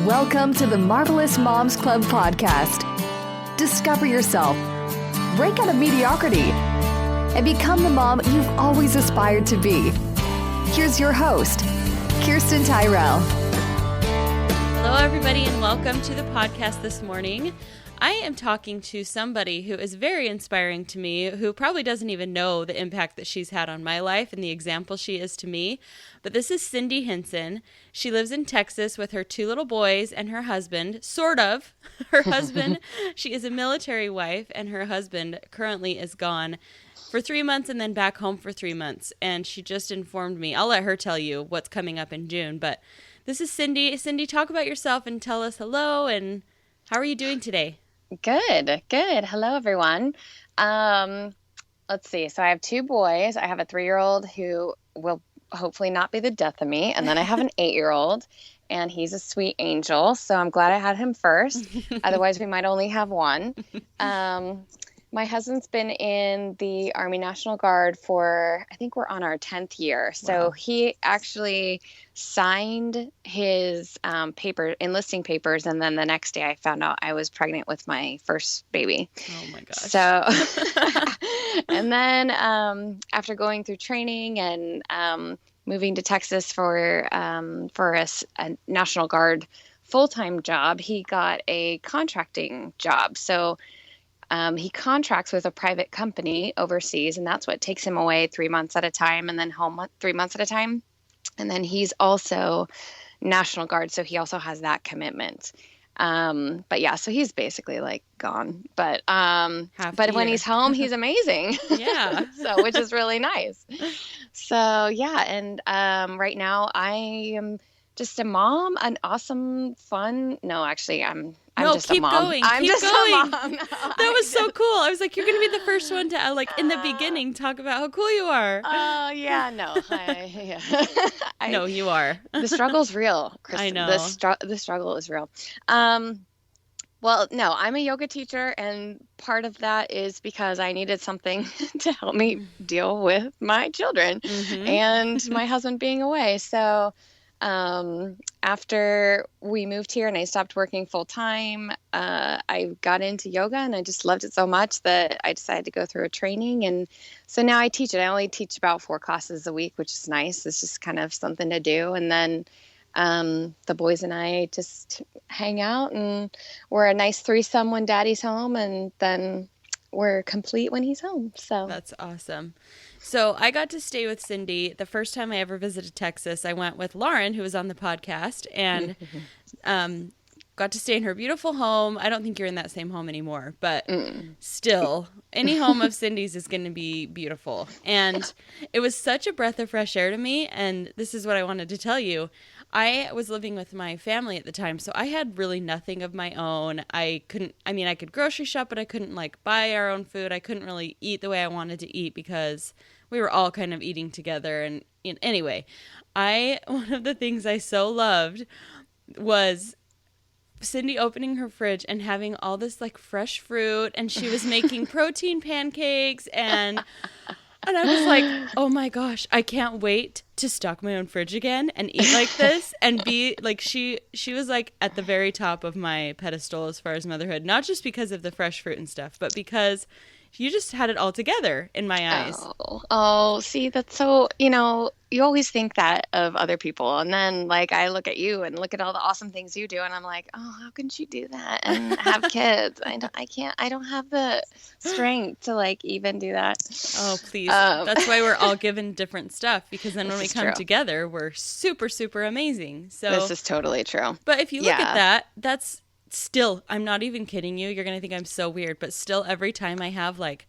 Welcome to the Marvelous Moms Club podcast. Discover yourself, break out of mediocrity, and become the mom you've always aspired to be. Here's your host, Kirsten Tyrell. Hello, everybody, and welcome to the podcast this morning. I am talking to somebody who is very inspiring to me, who probably doesn't even know the impact that she's had on my life and the example she is to me. But this is Cyndi Hinson. She lives in Texas with her 2 little boys and her husband, sort of. Her husband, she is a military wife, and her husband currently is gone for 3 months and then back home for 3 months. And she just informed me. I'll let her tell you what's coming up in June. But this is Cyndi. Cyndi, talk about yourself and tell us hello and how are you doing today? Good. Hello, everyone. Let's see. So I have 2 boys. I have a 3-year-old who will hopefully not be the death of me. And then I have an 8-year-old, and he's a sweet angel. So I'm glad I had him first. Otherwise, we might only have one. My husband's been in the Army National Guard for, I think we're on our 10th year. So he actually signed his enlisting papers. And then the next day I found out I was pregnant with my first baby. Oh my gosh. So, and then after going through training and moving to Texas for a National Guard full-time job, he got a contracting job. So he contracts with a private company overseas, and that's what takes him away 3 months at a time and then home 3 months at a time. And then he's also National Guard, so he also has that commitment. But yeah, so he's basically like gone. But when he's home, he's amazing. Yeah. So which is really nice. So yeah, and right now I am just a mom, an awesome, fun. No, actually, I'm just a mom. Going. I'm keep just going. a mom. No, that was so cool. I was like, you're going to be the first one to, like, in the beginning, talk about how cool you are. Oh, yeah, no. No, you are. The struggle's real, Kristen. I know. The struggle is real. Well, no, I'm a yoga teacher, and part of that is because I needed something to help me deal with my children and my husband being away. So after we moved here and I stopped working full time, I got into yoga and I just loved it so much that I decided to go through a training. And so now I teach it. I only teach about 4 classes a week, which is nice. It's just kind of something to do. And then, the boys and I just hang out, and we're a nice threesome when daddy's home, and then we're complete when he's home. So that's awesome. So I got to stay with Cyndi. The first time I ever visited Texas, I went with Lauren, who was on the podcast, and got to stay in her beautiful home. I don't think you're in that same home anymore, but still, any home of Cyndi's is going to be beautiful. And it was such a breath of fresh air to me, and this is what I wanted to tell you. I was living with my family at the time, so I had really nothing of my own. I could grocery shop, but I couldn't, like, buy our own food. I couldn't really eat the way I wanted to eat because we were all kind of eating together. And anyway, one of the things I so loved was Cyndi opening her fridge and having all this, like, fresh fruit, and she was making protein pancakes, and I was like, oh my gosh, I can't wait to stock my own fridge again and eat like this and be like, she was like at the very top of my pedestal as far as motherhood, not just because of the fresh fruit and stuff, but because you just had it all together in my eyes. Oh, see, that's so, you always think that of other people. And then, like, I look at you and look at all the awesome things you do. And I'm like, oh, how can she do that and have kids? I don't have the strength to, like, even do that. Oh, please. That's why we're all given different stuff, because then when we come together, we're super, super amazing. So this is totally true. But if you look at that, that's still, I'm not even kidding you. You're going to think I'm so weird, but still every time I have, like,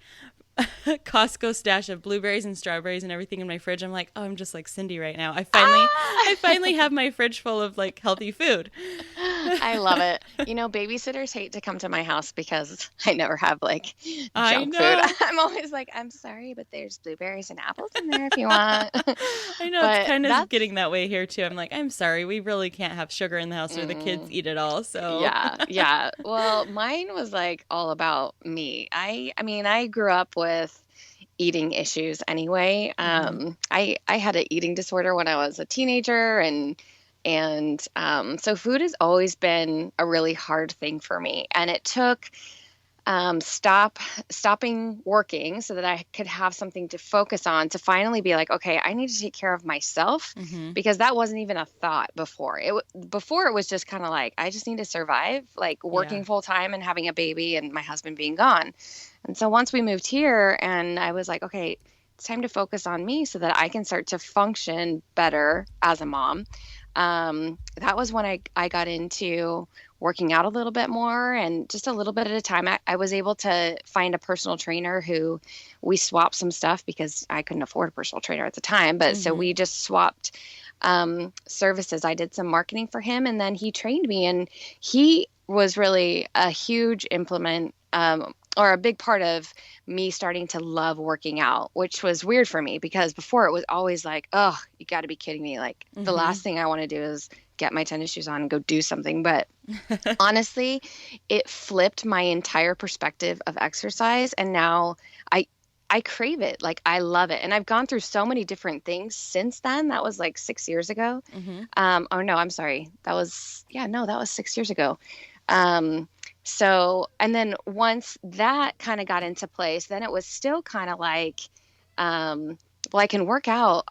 Costco stash of blueberries and strawberries and everything in my fridge, I'm like, oh, I'm just like Cyndi right now. I finally have my fridge full of, like, healthy food. I love it. Babysitters hate to come to my house because I never have, like, junk food. I'm always like, I'm sorry, but there's blueberries and apples in there if you want. I know, it's kind of getting that way here too. I'm like, I'm sorry, we really can't have sugar in the house or the kids eat it all. So yeah. Well, mine was, like, all about me. I grew up with eating issues anyway. I had an eating disorder when I was a teenager, and And so food has always been a really hard thing for me. And it took stopping working so that I could have something to focus on to finally be like, okay, I need to take care of myself, because that wasn't even a thought before. Before it was just kind of like, I just need to survive, like working full time and having a baby and my husband being gone. And so once we moved here and I was like, okay, it's time to focus on me so that I can start to function better as a mom. That was when I got into working out a little bit more, and just a little bit at a time. I was able to find a personal trainer who we swapped some stuff because I couldn't afford a personal trainer at the time. But so we just swapped services. I did some marketing for him, and then he trained me, and he was really a huge or a big part of me starting to love working out, which was weird for me because before it was always like, oh, you got to be kidding me. Like the last thing I want to do is get my tennis shoes on and go do something. But honestly, it flipped my entire perspective of exercise. And now I crave it. Like I love it. And I've gone through so many different things since then. That was like 6 years ago. Oh no, I'm sorry. That was 6 years ago. So, and then once that kind of got into place, then it was still kind of like, well, I could work out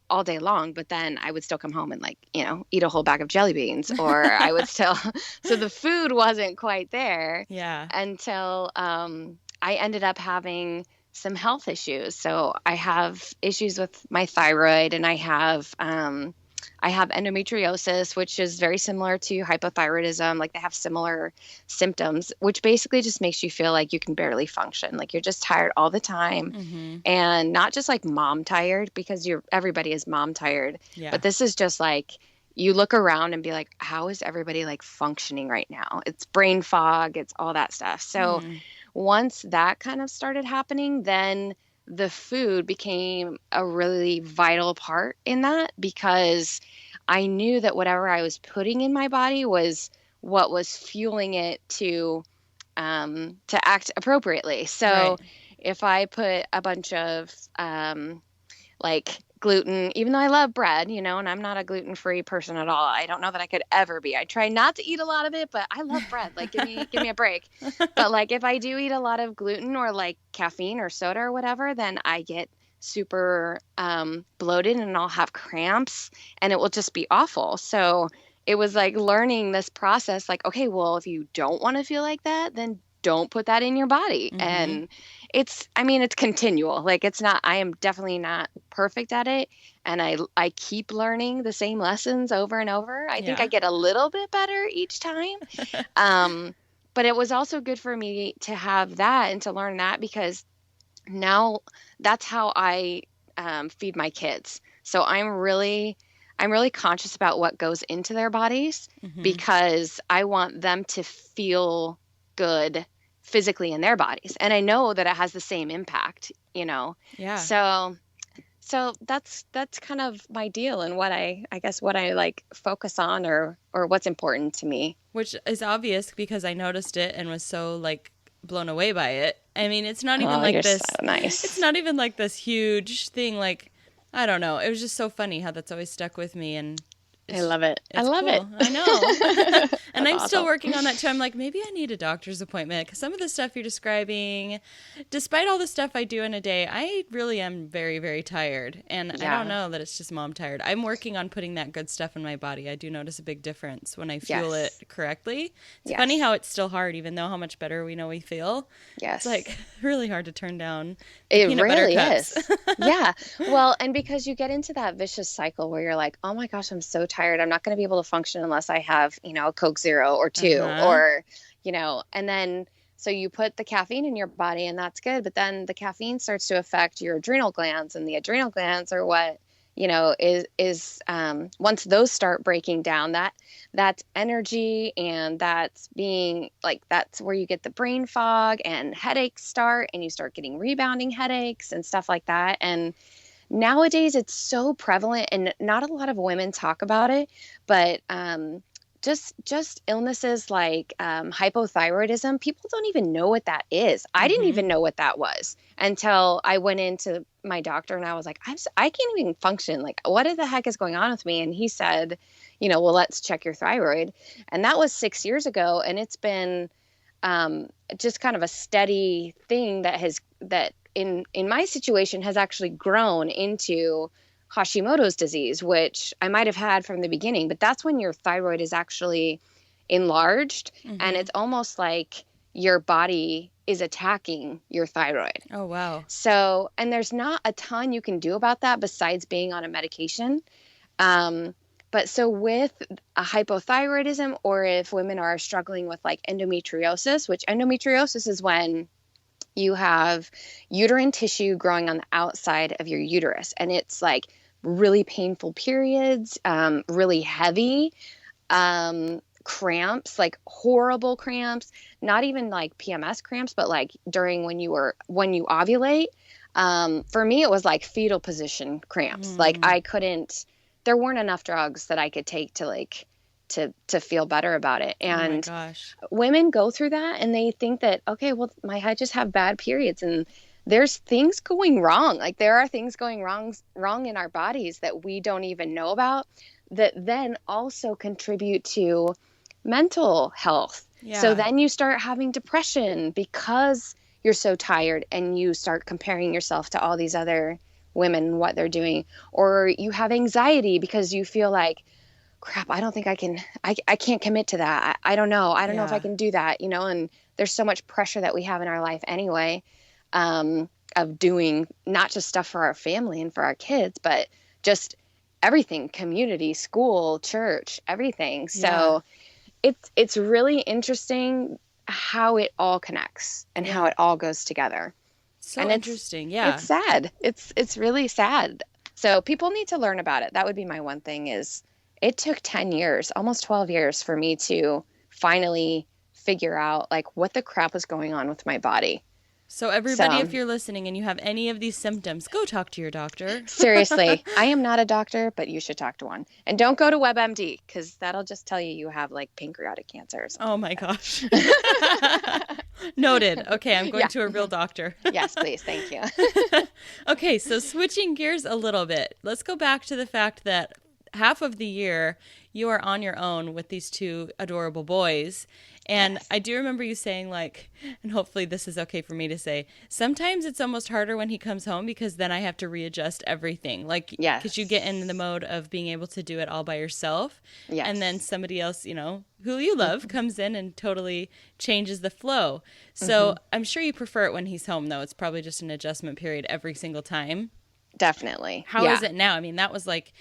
all day long, but then I would still come home and like, eat a whole bag of jelly beans, or I would still, so the food wasn't quite there until, I ended up having some health issues. So I have issues with my thyroid, and I have endometriosis, which is very similar to hypothyroidism. Like they have similar symptoms, which basically just makes you feel like you can barely function. Like you're just tired all the time, and not just like mom tired, because everybody is mom tired. But this is just like, you look around and be like, how is everybody like functioning right now? It's brain fog. It's all that stuff. So once that kind of started happening, then the food became a really vital part in that, because I knew that whatever I was putting in my body was what was fueling it to act appropriately. So if I put a bunch of like gluten, even though I love bread, and I'm not a gluten-free person at all. I don't know that I could ever be. I try not to eat a lot of it, but I love bread. Like give me a break. But like if I do eat a lot of gluten or like caffeine or soda or whatever, then I get super bloated and I'll have cramps and it will just be awful. So it was like learning this process, like, okay, well, if you don't want to feel like that, then don't put that in your body. And it's continual. Like I am definitely not perfect at it. And I keep learning the same lessons over and over. I think I get a little bit better each time. But it was also good for me to have that and to learn that, because now that's how I feed my kids. So I'm really conscious about what goes into their bodies, because I want them to feel good physically in their bodies. And I know that it has the same impact, Yeah. So that's kind of my deal, and what I guess what I like focus on, or what's important to me. Which is obvious because I noticed it and was so like blown away by it. I mean, it's not even like this. So nice. It's not even like this huge thing. Like, I don't know. It was just so funny how that's always stuck with me, and I love it. I love it. I know. And I'm awesome. still working on that too. I'm like, maybe I need a doctor's appointment, because some of the stuff you're describing, despite all the stuff I do in a day, I really am very, very tired. And I don't know that it's just mom tired. I'm working on putting that good stuff in my body. I do notice a big difference when I fuel it correctly. It's funny how it's still hard, even though how much better we know we feel. Yes. It's like really hard to turn down. It really is. Yeah. Well, and because you get into that vicious cycle where you're like, oh my gosh, I'm so tired. I'm not going to be able to function unless I have, a Coke Zero or two, or, and then, so you put the caffeine in your body and that's good. But then the caffeine starts to affect your adrenal glands, and the adrenal glands are what, is once those start breaking down, that's energy, and that's being like, that's where you get the brain fog and headaches start, and you start getting rebounding headaches and stuff like that. And nowadays it's so prevalent, and not a lot of women talk about it, but just illnesses like hypothyroidism. People don't even know what that is. I didn't even know what that was until I went into my doctor and I was like, I can't even function. Like, what the heck is going on with me? And he said, well, let's check your thyroid. And that was 6 years ago. And it's been just kind of a steady thing that in my situation has actually grown into Hashimoto's disease, which I might have had from the beginning, but that's when your thyroid is actually enlarged and it's almost like your body is attacking your thyroid. Oh, wow. So, and there's not a ton you can do about that besides being on a medication. But so with a hypothyroidism, or if women are struggling with like endometriosis, which endometriosis is when you have uterine tissue growing on the outside of your uterus. And it's like really painful periods, really heavy, cramps, like horrible cramps, not even like PMS cramps, but like during when you ovulate. For me, it was like fetal position cramps. Like there weren't enough drugs that I could take to feel better about it. And women go through that and they think that, okay, well, I just have bad periods, and there's things going wrong. Like there are things going wrong in our bodies that we don't even know about that then also contribute to mental health. Yeah. So then you start having depression because you're so tired and you start comparing yourself to all these other women and what they're doing, or you have anxiety because you feel like, crap, I don't think I can't commit to that. I don't know. I don't know if I can do that, and there's so much pressure that we have in our life anyway, of doing not just stuff for our family and for our kids, but just everything, community, school, church, everything. So it's really interesting how it all connects and how it all goes together. So and interesting. Yeah. It's sad. It's really sad. So people need to learn about it. That would be my one thing is, it took 10 years, almost 12 years for me to finally figure out like what the crap was going on with my body. So everybody, if you're listening and you have any of these symptoms, go talk to your doctor. Seriously. I am not a doctor, but you should talk to one. And don't go to WebMD because that'll just tell you have like pancreatic cancer or something. Oh my gosh. Noted. Okay, I'm going to a real doctor. Yes, please. Thank you. Okay, so switching gears a little bit. Let's go back to the fact that half of the year you are on your own with these two adorable boys. And I do remember you saying like, and hopefully this is okay for me to say, sometimes it's almost harder when he comes home because then I have to readjust everything. Like, because you get in the mode of being able to do it all by yourself. Yes. And then somebody else, who you love comes in and totally changes the flow. So I'm sure you prefer it when he's home though. It's probably just an adjustment period every single time. Definitely. How is it now? I mean, that was like,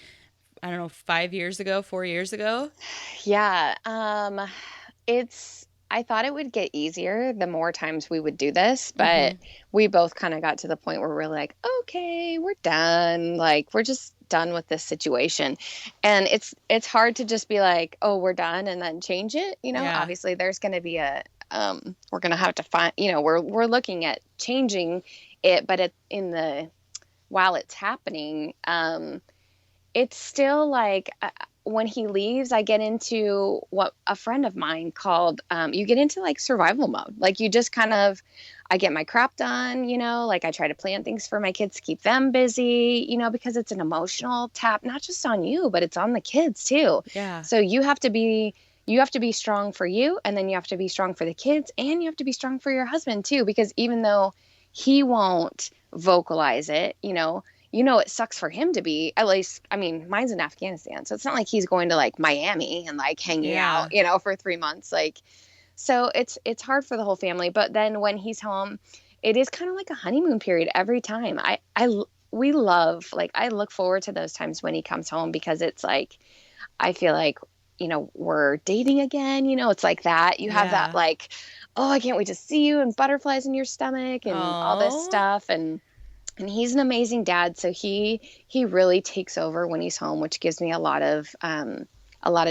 I don't know, 4 years ago. Yeah. I thought it would get easier the more times we would do this, but we both kind of got to the point where we're like, okay, we're done. Like, we're just done with this situation. And it's hard to just be like, oh, we're done and then change it. Obviously there's going to be we're going to have to find, we're looking at changing it, but while it's happening, it's still like, when he leaves, I get into what a friend of mine called, you get into like survival mode. Like you just I get my crap done, like I try to plan things for my kids to keep them busy, because it's an emotional tap, not just on you, but it's on the kids too. Yeah. So you have to be strong for you, and then you have to be strong for the kids, and you have to be strong for your husband too, because even though he won't vocalize it, it sucks for him to be, at least, I mean, mine's in Afghanistan. So it's not like he's going to like Miami and like hanging out, for 3 months. Like, so it's hard for the whole family. But then when he's home, it is kind of like a honeymoon period every time. I look forward to those times when he comes home, because it's like, I feel like, we're dating again, it's like that. You have that like, oh, I can't wait to see you, and butterflies in your stomach and all this stuff. And he's an amazing dad. So he really takes over when he's home, which gives me a lot of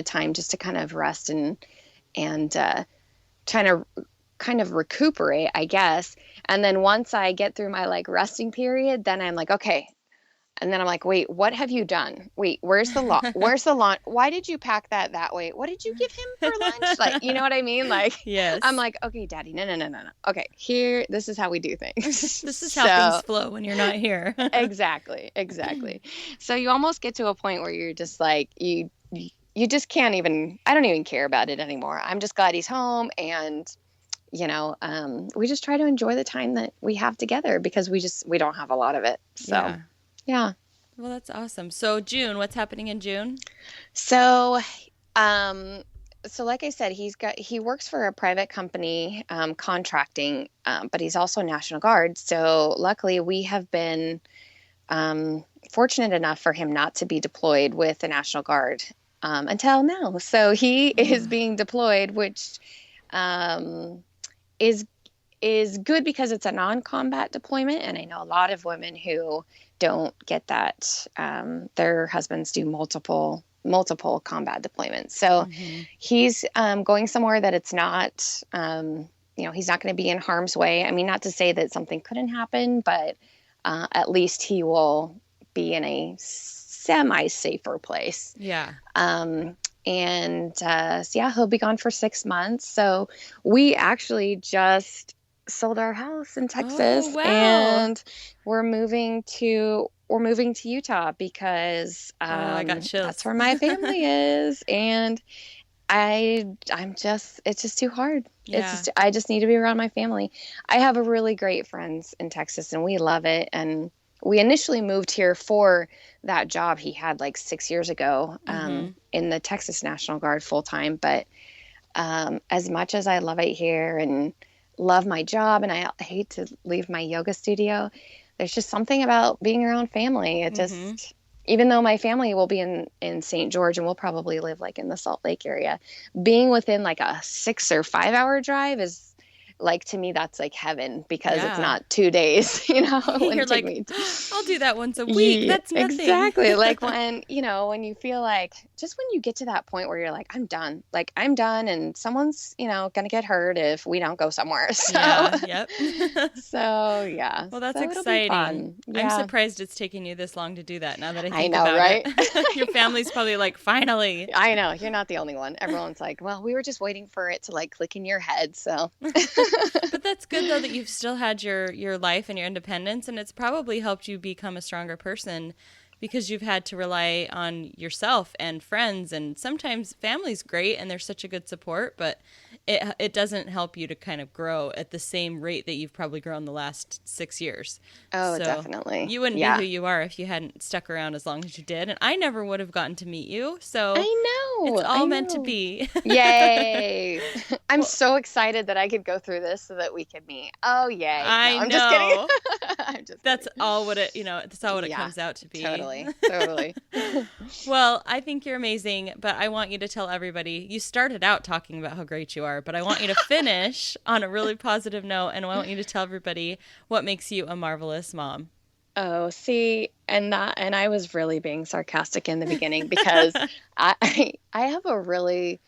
time just to kind of rest and trying to kind of recuperate, I guess. And then once I get through my like resting period, then I'm like, okay, And then I'm like, wait, what have you done? Wait, where's the lawn? Where's the lawn? Why did you pack that way? What did you give him for lunch? Like, you know what I mean? Like, yes. I'm like, okay, Daddy, no. Okay, this is how we do things. This is how things flow when you're not here. Exactly. So you almost get to a point where you're just like, you just can't even, I don't even care about it anymore. I'm just glad he's home. And, we just try to enjoy the time that we have together because we don't have a lot of it. So, yeah. Well, that's awesome. So June, what's happening in June? So, like I said, he works for a private company, contracting, but he's also National Guard. So luckily we have been, fortunate enough for him not to be deployed with the National Guard, until now. So he is being deployed, which, is good because it's a non-combat deployment. And I know a lot of women who don't get that. Their husbands do multiple combat deployments. So he's going somewhere that it's not, he's not going to be in harm's way. I mean, not to say that something couldn't happen, but at least he will be in a semi-safer place. Yeah. He'll be gone for 6 months. So we actually just sold our house in Texas. Oh, wow. And we're moving to Utah because I got chills. That's where my family is. And it's just too hard. Yeah. I just need to be around my family. I have a really great friends in Texas and we love it. And we initially moved here for that job he had like 6 years ago, in the Texas National Guard full time. But, as much as I love it here and love my job and I hate to leave my yoga studio, there's just something about being around family. It just, even though my family will be in St. George and we'll probably live like in the Salt Lake area, being within like a 6 or 5 hour drive is like, to me, that's like heaven because it's not 2 days, You're like, I'll do that once a week. That's nothing. Exactly. Like when you feel like, just when you get to that point where you're like, I'm done and someone's, going to get hurt if we don't go somewhere. So, yep. So, yeah. Well, that's so exciting. Yeah. I'm surprised it's taking you this long to do that now that I think know, about right? it. Your family's probably like, finally. I know. You're not the only one. Everyone's like, well, we were just waiting for it to like click in your head. So. But that's good, though, that you've still had your life and your independence, and it's probably helped you become a stronger person because you've had to rely on yourself and friends, and sometimes family's great and they're such a good support, but it doesn't help you to kind of grow at the same rate that you've probably grown the last 6 years. Oh, so definitely. You wouldn't be who you are if you hadn't stuck around as long as you did, and I never would have gotten to meet you, so I know. It's all meant to be. Yay. I'm so excited that I could go through this so that we could meet. Oh, yay. I'm just kidding. I'm just That's kidding. All what it, that's all what it comes out to be. Totally. Well, I think you're amazing, but I want you to tell everybody, you started out talking about how great you are, but I want you to finish on a really positive note, and I want you to tell everybody what makes you a marvelous mom. Oh, see, and I was really being sarcastic in the beginning because I have a really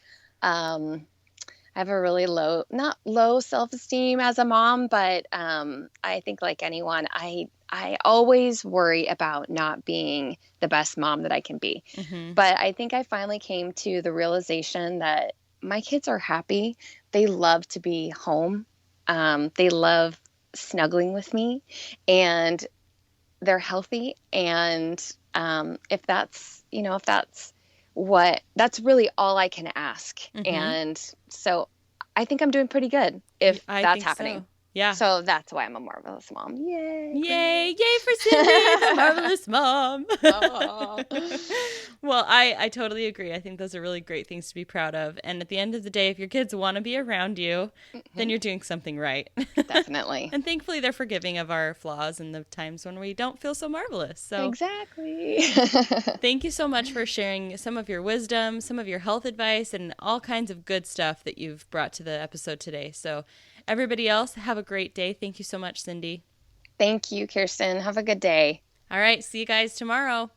low, not low self-esteem as a mom, but I think like anyone, I always worry about not being the best mom that I can be. But I think I finally came to the realization that my kids are happy. They love to be home. They love snuggling with me, and they're healthy. And if that's really all I can ask. And so I think I'm doing pretty good if that's happening. So. Yeah. So that's why I'm a marvelous mom. Yay. Yay for Cyndi, the marvelous mom. Well, I totally agree. I think those are really great things to be proud of. And at the end of the day, if your kids want to be around you, then you're doing something right. Definitely. And thankfully, they're forgiving of our flaws and the times when we don't feel so marvelous. So exactly. Thank you so much for sharing some of your wisdom, some of your health advice, and all kinds of good stuff that you've brought to the episode today. So everybody else, have a great day. Thank you so much, Cyndi. Thank you, Kirsten. Have a good day. All right. See you guys tomorrow.